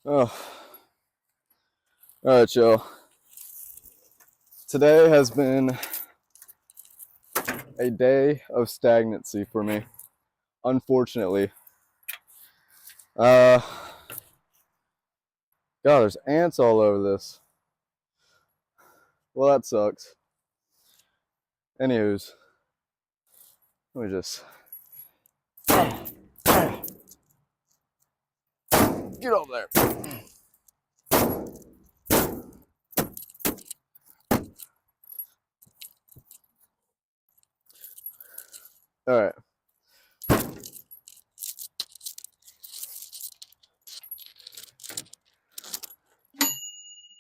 Oh, all right, y'all. Today has been a day of stagnancy for me, unfortunately. Uh, God, there's ants all over this. Well, that sucks. Anywho's, let me just get over there. All right.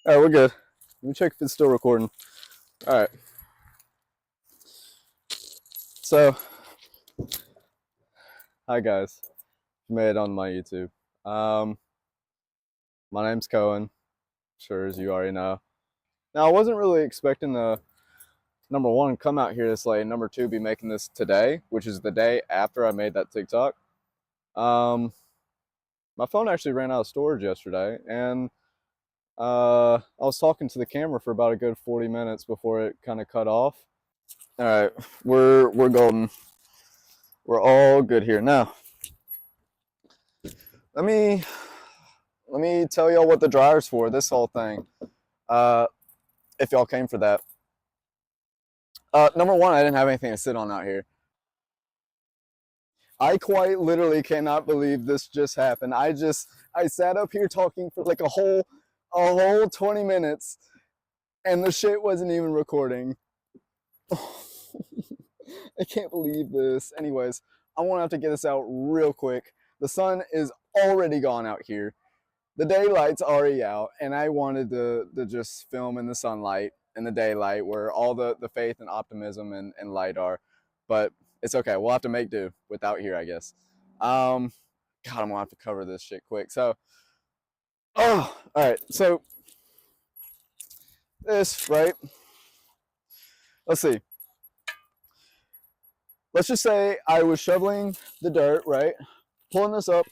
All right, we're good. Let me check if it's still recording. All right. So, hi guys. You made it on my YouTube. Um, my name's Cohen. Sure as you already know. Now, I wasn't really expecting the number one come out here this late. Number two, be making this today, which is the day after I made that TikTok. Um, my phone actually ran out of storage yesterday, and I was talking to the camera for about a good 40 minutes before it kind of cut off. All right, we're golden. We're all good here now. Let me tell y'all what the dryer's for. This whole thing. Uh, if y'all came for that. Number one, I didn't have anything to sit on out here. I quite literally cannot believe this just happened. I sat up here talking for like a whole 20 minutes and the shit wasn't even recording. I can't believe this. Anyways, I want to have to get this out real quick. The sun is already gone out here. The daylight's already out, and I wanted to just film in the sunlight, in the daylight, where all the faith and optimism and light are. But it's okay. We'll have to make do without here, I guess. God, I'm gonna have to cover this shit quick. So, oh, all right. So this, right? Let's see. Let's just say I was shoveling the dirt, right? Pulling this up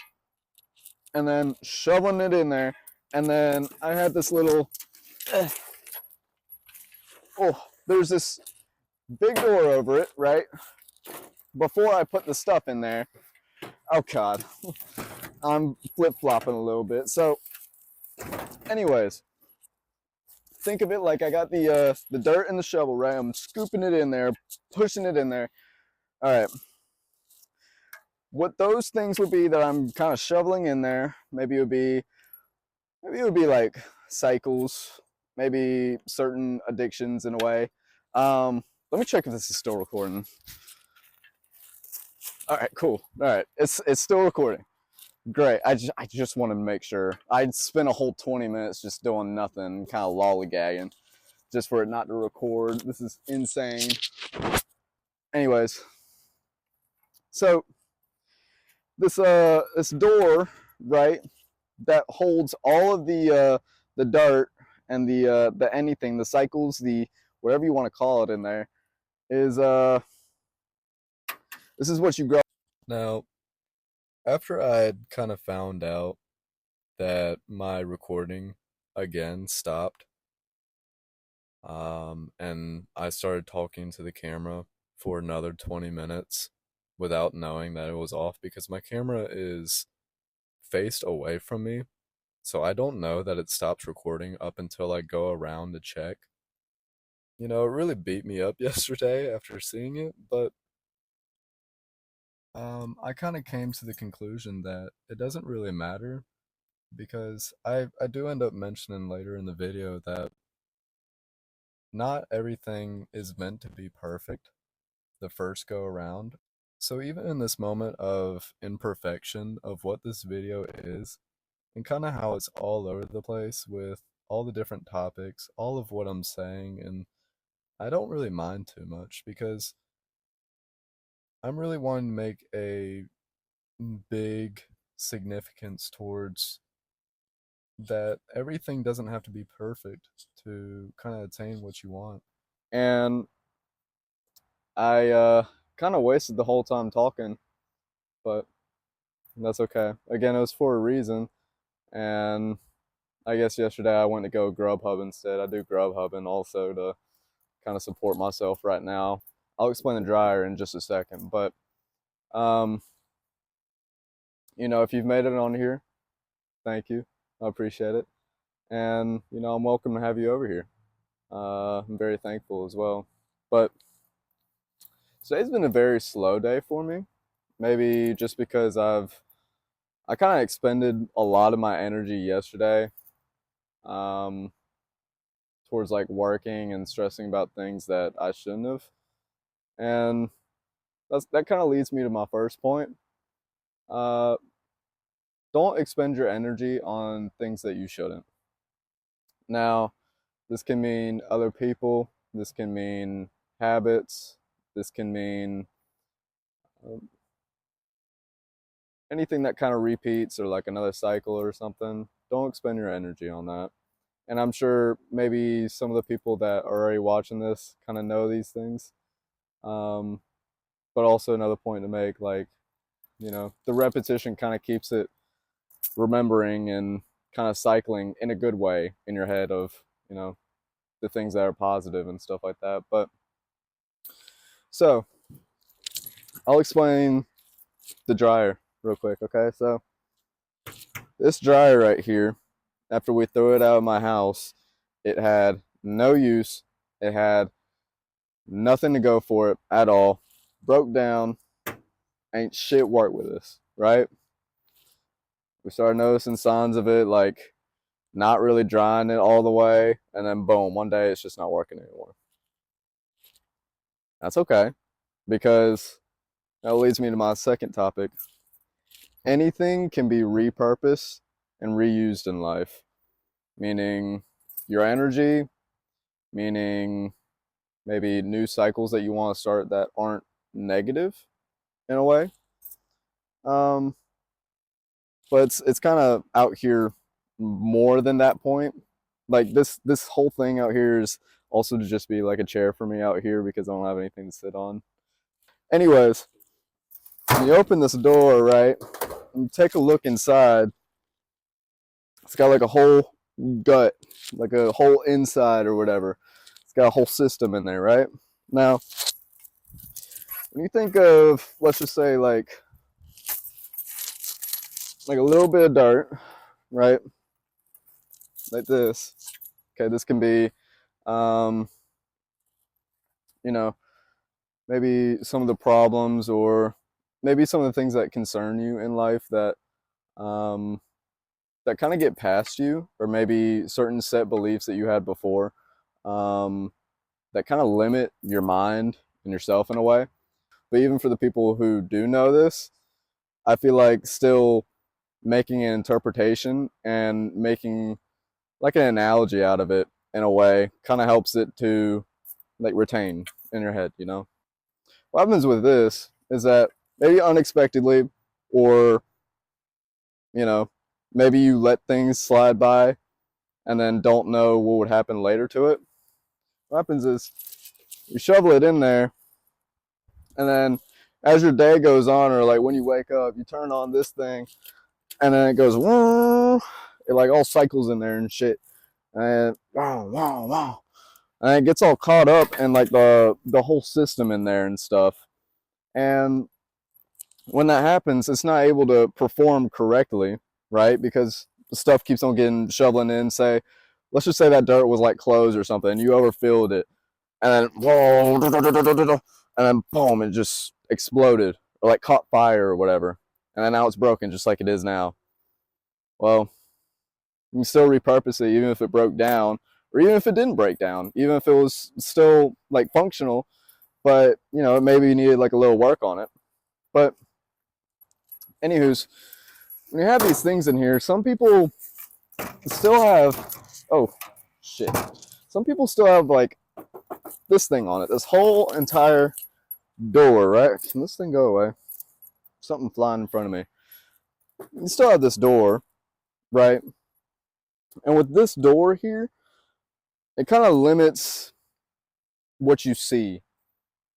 and then shoveling it in there. And then I had this little, oh, there's this big door over it, right? Before I put the stuff in there. Oh God, I'm flip-flopping a little bit. So anyways, think of it like I got the dirt and the shovel, right? I'm scooping it in there, pushing it in there. All right. What those things would be that I'm kind of shoveling in there, maybe it would be like cycles, maybe certain addictions in a way. Let me check if this is still recording. All right, cool. All right, it's still recording. Great. I just wanted to make sure. I'd spent a whole 20 minutes just doing nothing, kind of lollygagging, just for it not to record. This is insane. Anyways, so this door, right, that holds all of the dirt and the anything, the cycles, the whatever you want to call it in there, is this is what you grow. Now, after I'd kind of found out that my recording again stopped, and I started talking to the camera for another 20 minutes without knowing that it was off because my camera is faced away from me. So I don't know that it stops recording up until I go around to check. You know, it really beat me up yesterday after seeing it, but I kind of came to the conclusion that it doesn't really matter because I do end up mentioning later in the video that not everything is meant to be perfect the first go around. So even in this moment of imperfection of what this video is, and kind of how it's all over the place with all the different topics, all of what I'm saying, and I don't really mind too much because I'm really wanting to make a big significance towards that everything doesn't have to be perfect to kind of attain what you want. And I kind of wasted the whole time talking, but that's okay. Again, it was for a reason. And I guess yesterday I went to go Grubhub instead. I do Grubhubbing also to kind of support myself right now. I'll explain the dryer in just a second, but um, if you've made it on here, thank you. I appreciate it. And I'm welcome to have you over here. I'm very thankful as well. But today's been a very slow day for me. Maybe just because I kind of expended a lot of my energy yesterday um, towards like working and stressing about things that I shouldn't have. And that kind of leads me to my first point. Uh, don't expend your energy on things that you shouldn't. Now, this can mean other people. This can mean habits. This can mean um, anything that kind of repeats or like another cycle or something. Don't expend your energy on that. And I'm sure maybe some of the people that are already watching this kind of know these things. Um, but also another point to make, like, the repetition kind of keeps it remembering and kind of cycling in a good way in your head of, you know, the things that are positive and stuff like that. But so I'll explain the dryer real quick, okay? So this dryer right here, after we threw it out of my house, it had no use. It had nothing to go for it at all. Broke down. Ain't shit work with us, right? We started noticing signs of it, like not really drying it all the way, and then boom, one day it's just not working anymore. That's okay, because that leads me to my second topic. Anything can be repurposed and reused in life, meaning your energy, meaning maybe new cycles that you want to start that aren't negative in a way. Um, but it's kind of out here more than that point. Like this whole thing out here is also to just be like a chair for me out here because I don't have anything to sit on. Anyways, when you open this door, right, and you take a look inside, it's got like a whole gut, like a whole inside or whatever. It's got a whole system in there, right? Now, when you think of, let's just say like a little bit of dirt, right? Like this. Okay, this can be, um, you know, maybe some of the problems or maybe some of the things that concern you in life um, that kind of get past you, or maybe certain set beliefs that you had before um, that kind of limit your mind and yourself in a way. But even for the people who do know this, I feel like still making an interpretation and making like an analogy out of it in a way kind of helps it to like retain in your head, you know? What happens with this is that maybe unexpectedly, or you know, maybe you let things slide by and then don't know what would happen later to it. What happens is you shovel it in there, and then as your day goes on, or like when you wake up, you turn on this thing, and then it goes, it like all cycles in there and shit, and wow, wow, wow, and it gets all caught up in like the whole system in there and stuff. And when that happens, it's not able to perform correctly, right? Because the stuff keeps on getting shoveling in. Say, let's just say that dirt was like clothes or something, and you overfilled it, and then whoa, and then boom, it just exploded or like caught fire or whatever, and then now it's broken just like it is now. Well, you can still repurpose it even if it broke down, or even if it didn't break down, even if it was still like functional, but maybe you needed like a little work on it. But anywho's, when you have these things in here, some people still have, oh shit, some people still have like this thing on it, this whole entire door, right? Can this thing go away? Something flying in front of me. You still have this door, right? And with this door here, it kind of limits what you see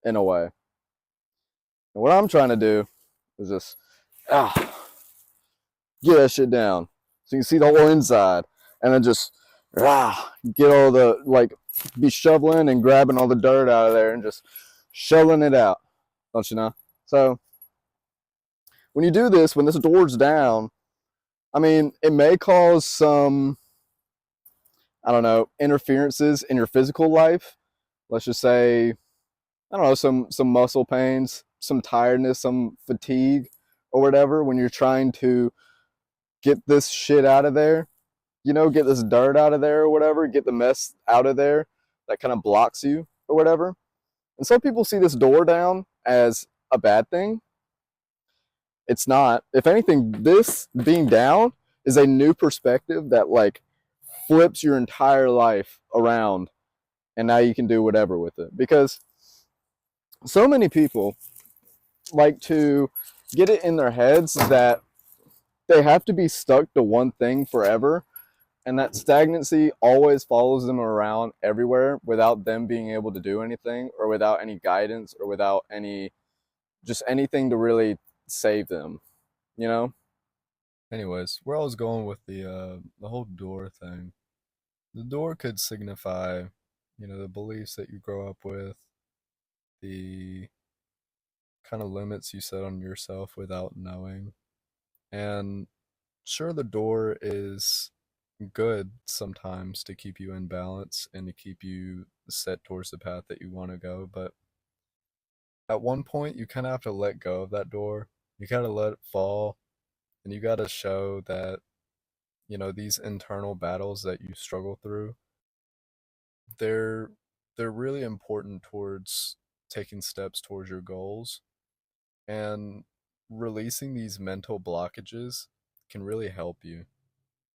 in a way. And what I'm trying to do is just get that shit down. So you can see the whole inside, and then just get all the, like, be shoveling and grabbing all the dirt out of there and just shoveling it out, don't you know? So when you do this, when this door's down, I mean, it may cause some, I don't know, interferences in your physical life. Let's just say, I don't know, some muscle pains, some tiredness, some fatigue, or whatever, when you're trying to get this shit out of there, you know, get this dirt out of there or whatever, get the mess out of there that kind of blocks you or whatever. And some people see this door down as a bad thing. It's not. If anything, this being down is a new perspective that, like, flips your entire life around, and now you can do whatever with it. Because so many people like to get it in their heads that they have to be stuck to one thing forever, and that stagnancy always follows them around everywhere without them being able to do anything, or without any guidance, or without any, just anything to really save them, you know? Anyways, where I was going with the whole door thing, the door could signify, you know, the beliefs that you grow up with, the kind of limits you set on yourself without knowing. And sure, the door is good sometimes to keep you in balance and to keep you set towards the path that you want to go, but at one point you kind of have to let go of that door. You gotta let it fall, and you gotta show that, you know, these internal battles that you struggle through, they're they're really important towards taking steps towards your goals, and releasing these mental blockages can really help you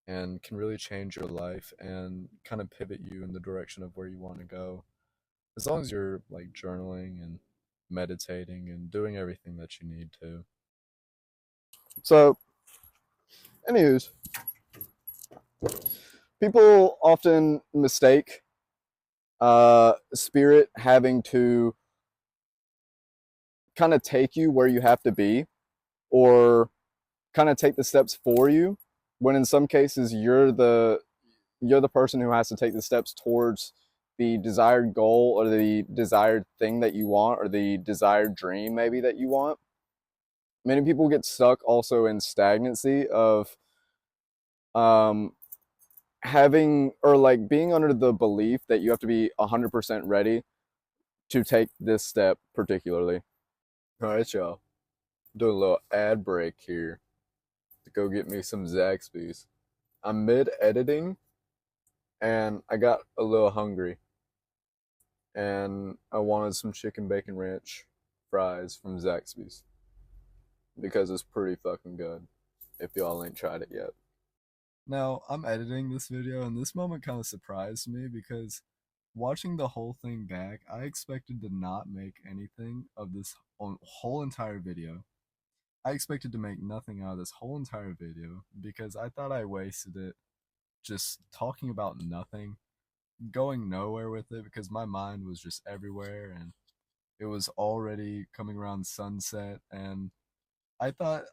and can really change your life and kind of pivot you in the direction of where you want to go, as long as you're like journaling and meditating and doing everything that you need to. So, anywho's, people often mistake spirit having to kind of take you where you have to be, or kind of take the steps for you, when in some cases you're the person who has to take the steps towards the desired goal, or the desired thing that you want, or the desired dream maybe that you want. Many people get stuck also in stagnancy of um having, or like being under the belief that you have to be 100% ready to take this step particularly. All right, y'all, doing a little ad break here to go get me some Zaxby's. I'm mid editing and I got a little hungry, and I wanted some chicken bacon ranch fries from Zaxby's because it's pretty fucking good if y'all ain't tried it yet. Now, I'm editing this video, and this moment kind of surprised me because watching the whole thing back, I expected to not make anything of this whole entire video. I expected to make nothing out of this whole entire video because I thought I wasted it just talking about nothing, going nowhere with it because my mind was just everywhere and it was already coming around sunset, and I thought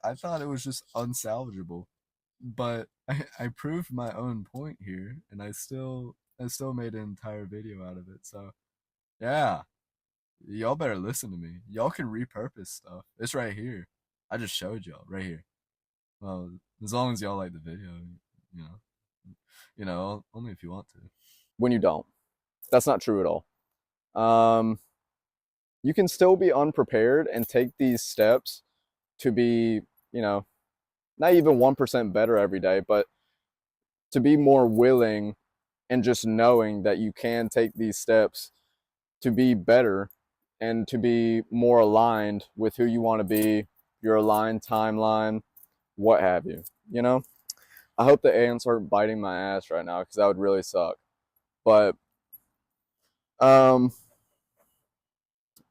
it was just unsalvageable. But I proved my own point here, and I still made an entire video out of it. So yeah, y'all better listen to me. Y'all can repurpose stuff. It's right here. I just showed y'all right here. Well, as long as y'all like the video, you know, only if you want to. When you don't, that's not true at all. um you can still be unprepared and take these steps to be, you know, not even 1% better every day, but to be more willing, and just knowing that you can take these steps to be better and to be more aligned with who you want to be, your aligned timeline, what have you. You know, I hope the ants aren't biting my ass right now because that would really suck. But um,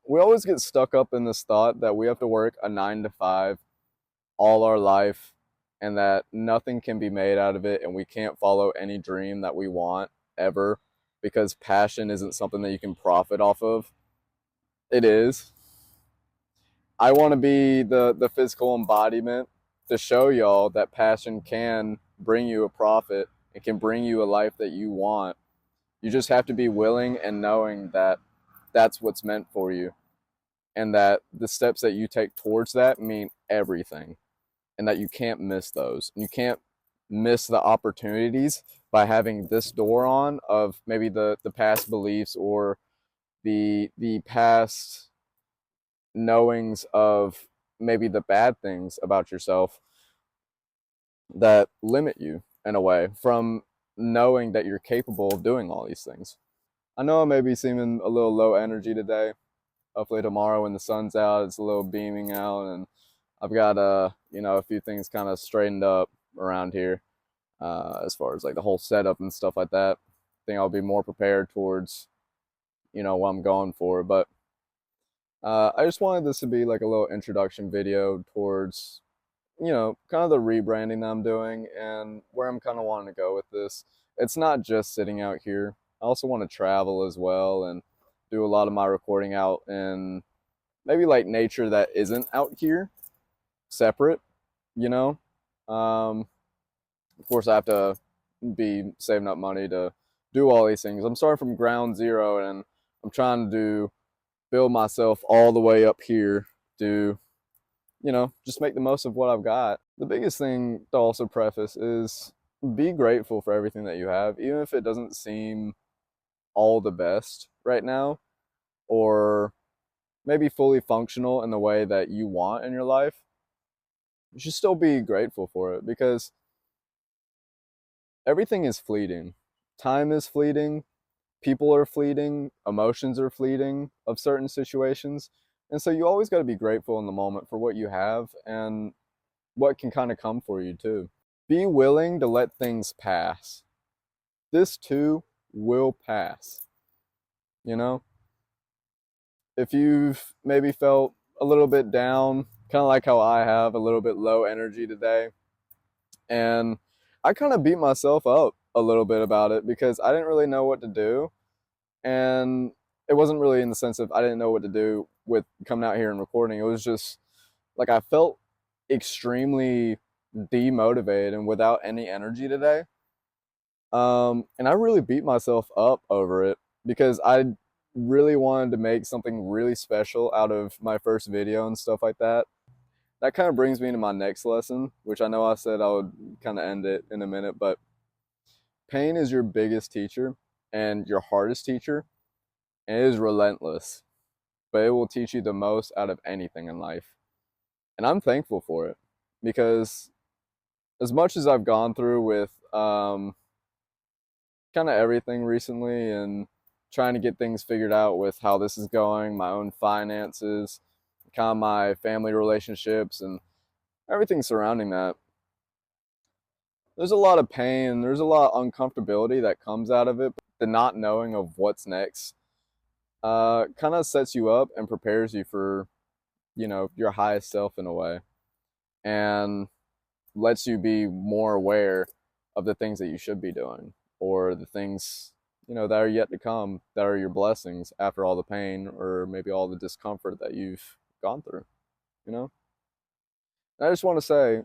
we always get stuck up in this thought that we have to work a 9 to 5 all our life, and that nothing can be made out of it, and we can't follow any dream that we want ever because passion isn't something that you can profit off of. It is. I want to be the physical embodiment to show y'all that passion can bring you a profit. It can bring you a life that you want. You just have to be willing and knowing that that's what's meant for you, and that the steps that you take towards that mean everything, and that you can't miss those. You can't miss the opportunities by having this door on of maybe the past beliefs or the past knowings of maybe the bad things about yourself that limit you in a way from knowing that you're capable of doing all these things. I know I may be seeming a little low energy today. Hopefully tomorrow when the sun's out, it's a little beaming out, and I've got a few things kind of straightened up around here, as far as like the whole setup and stuff like that. I think I'll be more prepared towards what I'm going for. But I just wanted this to be like a little introduction video towards kind of the rebranding that I'm doing and where I'm kind of wanting to go with this. It's not just sitting out here. I also want to travel as well and do a lot of my recording out in maybe like nature that isn't out here, separate, you know. Of course, I have to be saving up money to do all these things. I'm starting from ground zero, and I'm trying to build myself all the way up here to just make the most of what I've got. The biggest thing to also preface is be grateful for everything that you have, even if it doesn't seem all the best right now, or maybe fully functional in the way that you want in your life. You should still be grateful for it, because everything is fleeting. Time is fleeting, people are fleeting, emotions are fleeting of certain situations. And so you always got to be grateful in the moment for what you have and what can kind of come for you too. Be willing to let things pass. This too will pass. You know, if you've maybe felt a little bit down, kind of like how I have, a little bit low energy today, and I kind of beat myself up a little bit about it because I didn't really know what to do. And it wasn't really in the sense of I didn't know what to do with coming out here and recording. It was just like I felt extremely demotivated and without any energy today. And I really beat myself up over it because I really wanted to make something really special out of my first video and stuff like that. That kind of brings me to my next lesson, which I know I said I would kind of end it in a minute, but pain is your biggest teacher and your hardest teacher, and it is relentless, but it will teach you the most out of anything in life. And I'm thankful for it, because as much as I've gone through with kind of everything recently and trying to get things figured out with how this is going, my own finances, kind of my family relationships, and everything surrounding that, there's a lot of pain, there's a lot of uncomfortability that comes out of it. The not knowing of what's next kind of sets you up and prepares you for, your highest self in a way, and lets you be more aware of the things that you should be doing, or the things, that are yet to come, that are your blessings after all the pain or maybe all the discomfort that you've gone through, you know? And I just want to say,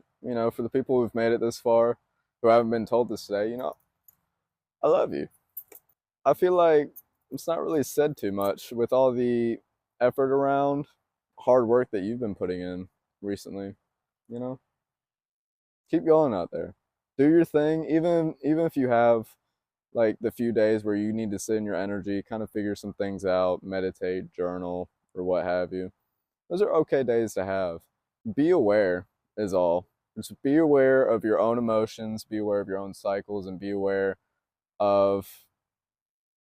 for the people who've made it this far, who haven't been told this today, I love you. I feel like it's not really said too much with all the effort around hard work that you've been putting in recently, you know? Keep going out there. Do your thing, even if you have like the few days where you need to sit in your energy, kind of figure some things out, meditate, journal, or what have you. Those are okay days to have. Be aware is all. Just be aware of your own emotions, be aware of your own cycles, and be aware of,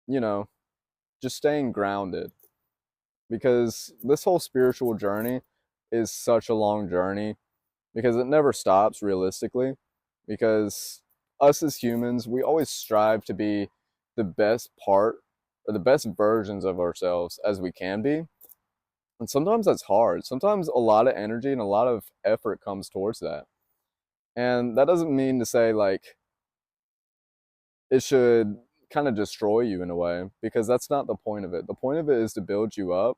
you know, just staying grounded. Because this whole spiritual journey is such a long journey, because it never stops realistically. Because us as humans, we always strive to be the best part or the best versions of ourselves as we can be. And sometimes that's hard. Sometimes a lot of energy and a lot of effort comes towards that. And that doesn't mean to say like it should kind of destroy you in a way, because that's not the point of it. The point of it is to build you up.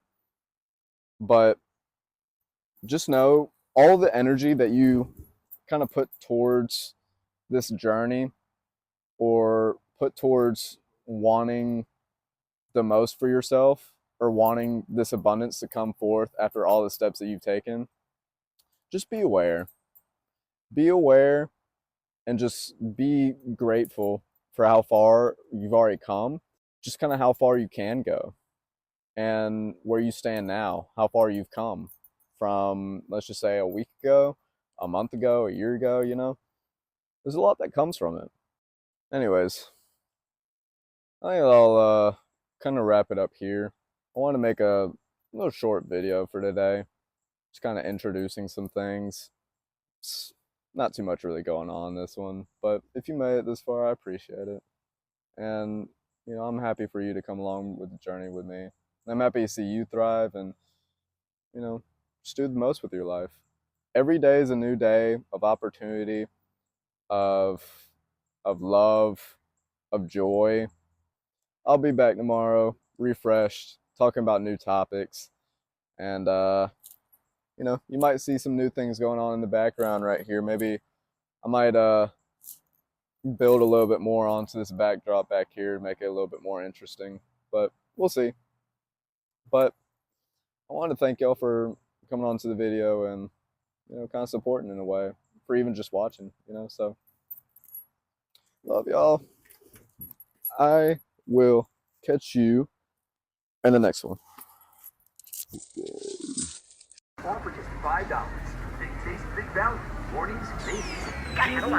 But just know all the energy that you kind of put towards this journey or put towards wanting the most for yourself or wanting this abundance to come forth after all the steps that you've taken, just be aware. Be aware and just be grateful for how far you've already come, just kind of how far you can go and where you stand now, how far you've come from, let's just say, a week ago, a month ago, a year ago, you know? There's a lot that comes from it. Anyways, I think I'll kind of wrap it up here. I want to make a little short video for today, just kind of introducing some things. It's not too much really going on in this one, but if you made it this far, I appreciate it. And, you know, I'm happy for you to come along with the journey with me. I'm happy to see you thrive and, you know, just do the most with your life. Every day is a new day of opportunity, of love, of joy. I'll be back tomorrow, refreshed, talking about new topics. And, you know, you might see some new things going on in the background right here. Maybe I might build a little bit more onto this backdrop back here, make it a little bit more interesting. But we'll see. But I want to thank y'all for coming on to the video and, you know, kind of supporting in a way, for even just watching, you know. So, love y'all. I will catch you in the next one. All for just $5. Big taste, big value. Mornings, babies. Gotta have a